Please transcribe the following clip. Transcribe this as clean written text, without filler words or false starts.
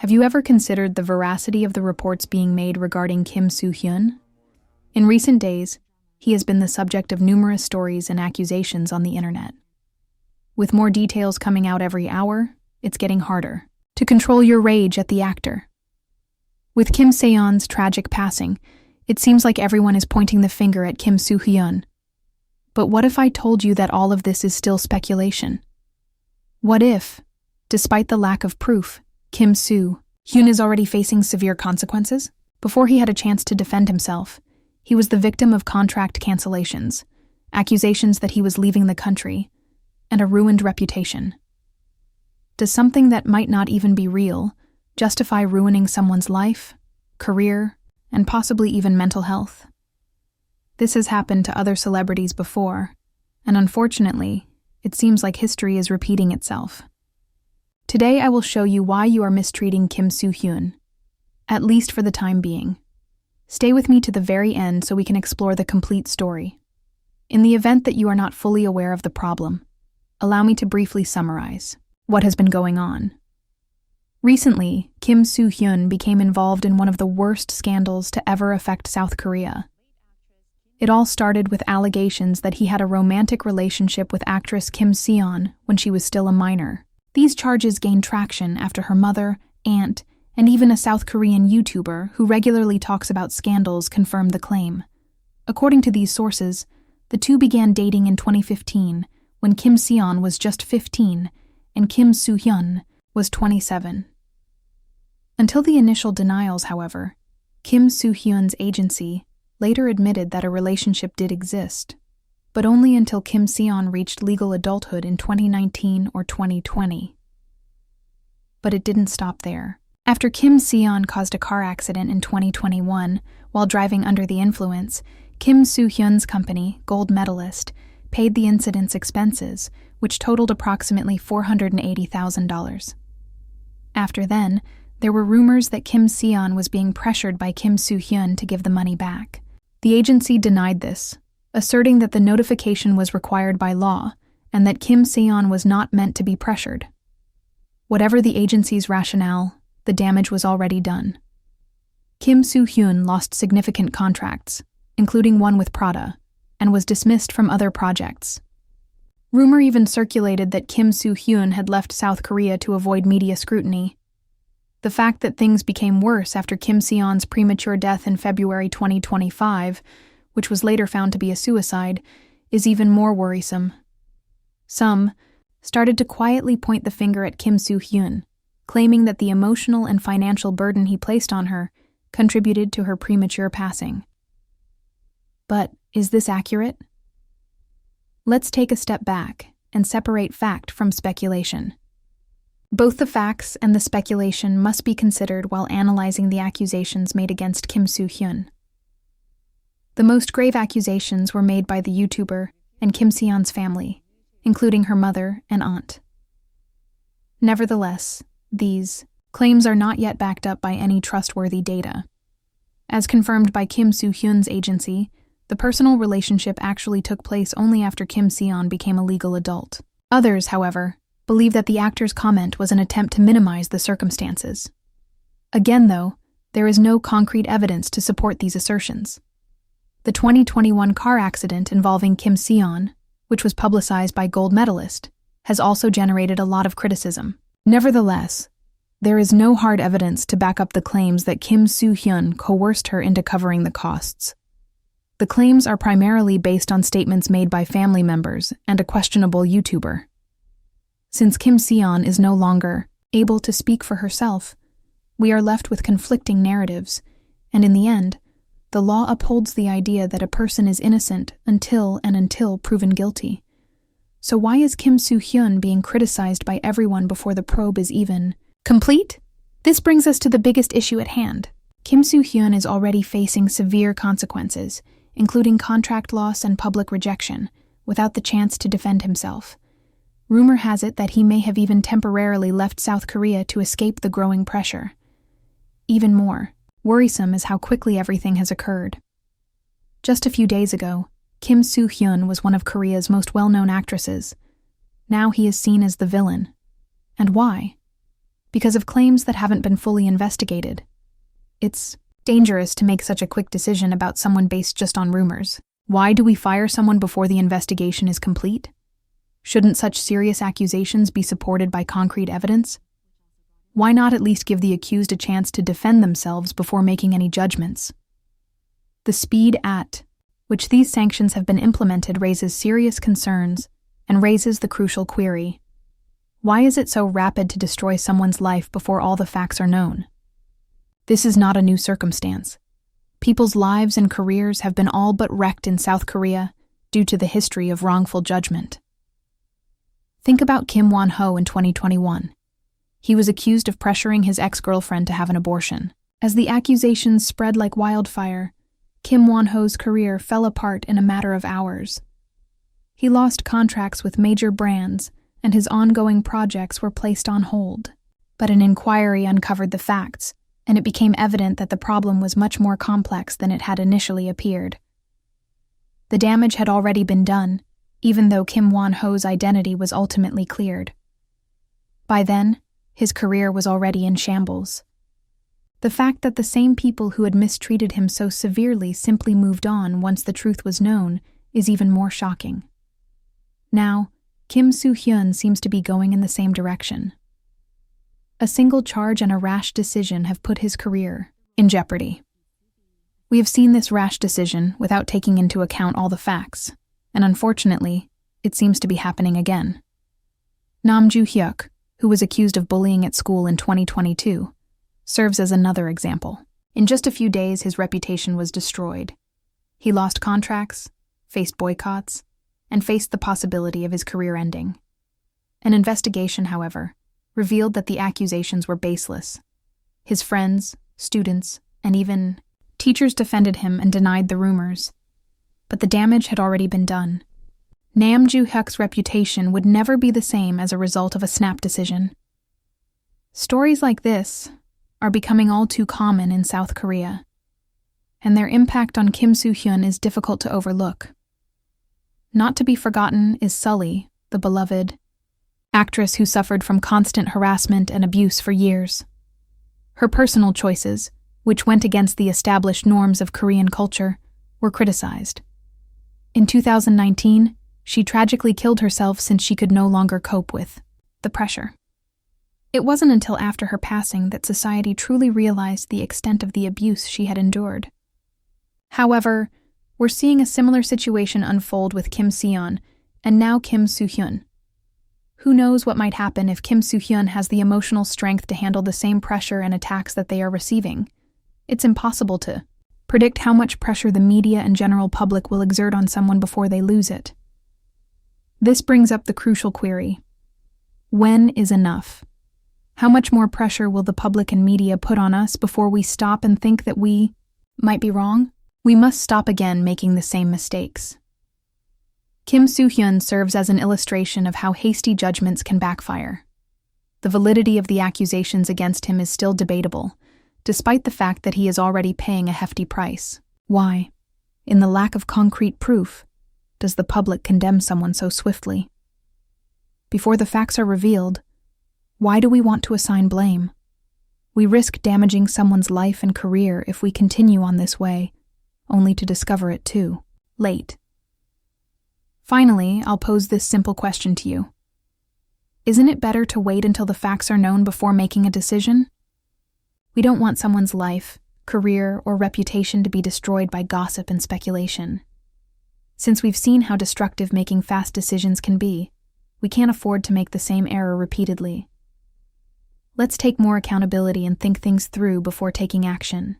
Have you ever considered the veracity of the reports being made regarding Kim Soo Hyun? In recent days, he has been the subject of numerous stories and accusations on the internet. With more details coming out every hour, it's getting harder to control your rage at the actor. With Kim Soo Hyun's tragic passing, it seems like everyone is pointing the finger at Kim Soo Hyun. But what if I told you that all of this is still speculation? What if, despite the lack of proof, Kim Soo Hyun is already facing severe consequences? Before he had a chance to defend himself, he was the victim of contract cancellations, accusations that he was leaving the country, and a ruined reputation. Does something that might not even be real justify ruining someone's life, career, and possibly even mental health? This has happened to other celebrities before, and unfortunately, it seems like history is repeating itself. Today I will show you why you are mistreating Kim Soo Hyun, at least for the time being. Stay with me to the very end so we can explore the complete story. In the event that you are not fully aware of the problem, allow me to briefly summarize what has been going on. Recently, Kim Soo Hyun became involved in one of the worst scandals to ever affect South Korea. It all started with allegations that he had a romantic relationship with actress Kim Soo Hyun when she was still a minor. These charges gained traction after her mother, aunt, and even a South Korean YouTuber who regularly talks about scandals confirmed the claim. According to these sources, the two began dating in 2015 when Kim Soo Hyun was just 15 and Kim Soo Hyun was 27. Until the initial denials, however, Kim Soo Hyun's agency later admitted that a relationship did exist, but only until Kim Soo Hyun reached legal adulthood in 2019 or 2020. But it didn't stop there. After Kim Soo Hyun caused a car accident in 2021 while driving under the influence, Kim Soo Hyun's company, Gold Medalist, paid the incident's expenses, which totaled approximately $480,000. After then, there were rumors that Kim Soo Hyun was being pressured by Kim Soo Hyun to give the money back. The agency denied this, asserting that the notification was required by law and that Kim Soo Hyun was not meant to be pressured. Whatever the agency's rationale, the damage was already done. Kim Soo Hyun lost significant contracts, including one with Prada, and was dismissed from other projects. Rumor even circulated that Kim Soo Hyun had left South Korea to avoid media scrutiny. The fact that things became worse after Kim Soo Hyun's premature death in February 2025, which was later found to be a suicide, is even more worrisome. Some started to quietly point the finger at Kim Soo Hyun, claiming that the emotional and financial burden he placed on her contributed to her premature passing. But is this accurate? Let's take a step back and separate fact from speculation. Both the facts and the speculation must be considered while analyzing the accusations made against Kim Soo Hyun. The most grave accusations were made by the YouTuber and Kim Soo Hyun's family, including her mother and aunt. Nevertheless, these claims are not yet backed up by any trustworthy data. As confirmed by Kim Soo Hyun's agency, the personal relationship actually took place only after Kim Soo Hyun became a legal adult. Others, however, believe that the actor's comment was an attempt to minimize the circumstances. Again, though, there is no concrete evidence to support these assertions. The 2021 car accident involving Kim Soo Hyun, which was publicized by Gold Medalist, has also generated a lot of criticism. Nevertheless, there is no hard evidence to back up the claims that Kim Soo Hyun coerced her into covering the costs. The claims are primarily based on statements made by family members and a questionable YouTuber. Since Kim Soo Hyun is no longer able to speak for herself, we are left with conflicting narratives, and in the end, the law upholds the idea that a person is innocent until proven guilty. So why is Kim Soo Hyun being criticized by everyone before the probe is even complete? This brings us to the biggest issue at hand. Kim Soo Hyun is already facing severe consequences, including contract loss and public rejection, without the chance to defend himself. Rumor has it that he may have even temporarily left South Korea to escape the growing pressure. Even more worrisome is how quickly everything has occurred. Just a few days ago, Kim Soo Hyun was one of Korea's most well-known actresses. Now he is seen as the villain. And why? because of claims that haven't been fully investigated. It's dangerous to make such a quick decision about someone based just on rumors. Why do we fire someone before the investigation is complete? Shouldn't such serious accusations be supported by concrete evidence? Why not at least give the accused a chance to defend themselves before making any judgments? The speed at which these sanctions have been implemented raises serious concerns and raises the crucial query: why is it so rapid to destroy someone's life before all the facts are known? This is not a new circumstance. People's lives and careers have been all but wrecked in South Korea due to the history of wrongful judgment. Think about Kim Won-ho in 2021. He was accused of pressuring his ex-girlfriend to have an abortion. As the accusations spread like wildfire, Kim Won-ho's career fell apart in a matter of hours. He lost contracts with major brands, and his ongoing projects were placed on hold. But an inquiry uncovered the facts, and it became evident that the problem was much more complex than it had initially appeared. The damage had already been done, even though Kim Won-ho's identity was ultimately cleared. By then, his career was already in shambles. The fact that the same people who had mistreated him so severely simply moved on once the truth was known is even more shocking. Now, Kim Soo Hyun seems to be going in the same direction. A single charge and a rash decision have put his career in jeopardy. We have seen this rash decision without taking into account all the facts, and unfortunately, it seems to be happening again. Nam Joo-hyuk, who was accused of bullying at school in 2022, serves as another example. In just a few days, his reputation was destroyed. He lost contracts, faced boycotts, and faced the possibility of his career ending. An investigation, however, revealed that the accusations were baseless. His friends, students, and even teachers defended him and denied the rumors. But the damage had already been done. Nam Joo-hyuk's reputation would never be the same as a result of a snap decision. Stories like this are becoming all too common in South Korea, and their impact on Kim Soo Hyun is difficult to overlook. Not to be forgotten is Sully, the beloved actress who suffered from constant harassment and abuse for years. Her personal choices, which went against the established norms of Korean culture, were criticized. In 2019, she tragically killed herself since she could no longer cope with the pressure. It wasn't until after her passing that society truly realized the extent of the abuse she had endured. However, we're seeing a similar situation unfold with Kim Soo Hyun and now Kim Soo Hyun. Who knows what might happen if Kim Soo Hyun has the emotional strength to handle the same pressure and attacks that they are receiving? It's impossible to predict how much pressure the media and general public will exert on someone before they lose it. This brings up the crucial query: when is enough? How much more pressure will the public and media put on us before we stop and think that we might be wrong? We must stop again making the same mistakes. Kim Soo Hyun serves as an illustration of how hasty judgments can backfire. The validity of the accusations against him is still debatable, despite the fact that he is already paying a hefty price. Why, in the lack of concrete proof, does the public condemn someone so swiftly? Before the facts are revealed, why do we want to assign blame? We risk damaging someone's life and career if we continue on this way, only to discover it too late. Finally, I'll pose this simple question to you. Isn't it better to wait until the facts are known before making a decision? We don't want someone's life, career, or reputation to be destroyed by gossip and speculation. Since we've seen how destructive making fast decisions can be, we can't afford to make the same error repeatedly. Let's take more accountability and think things through before taking action.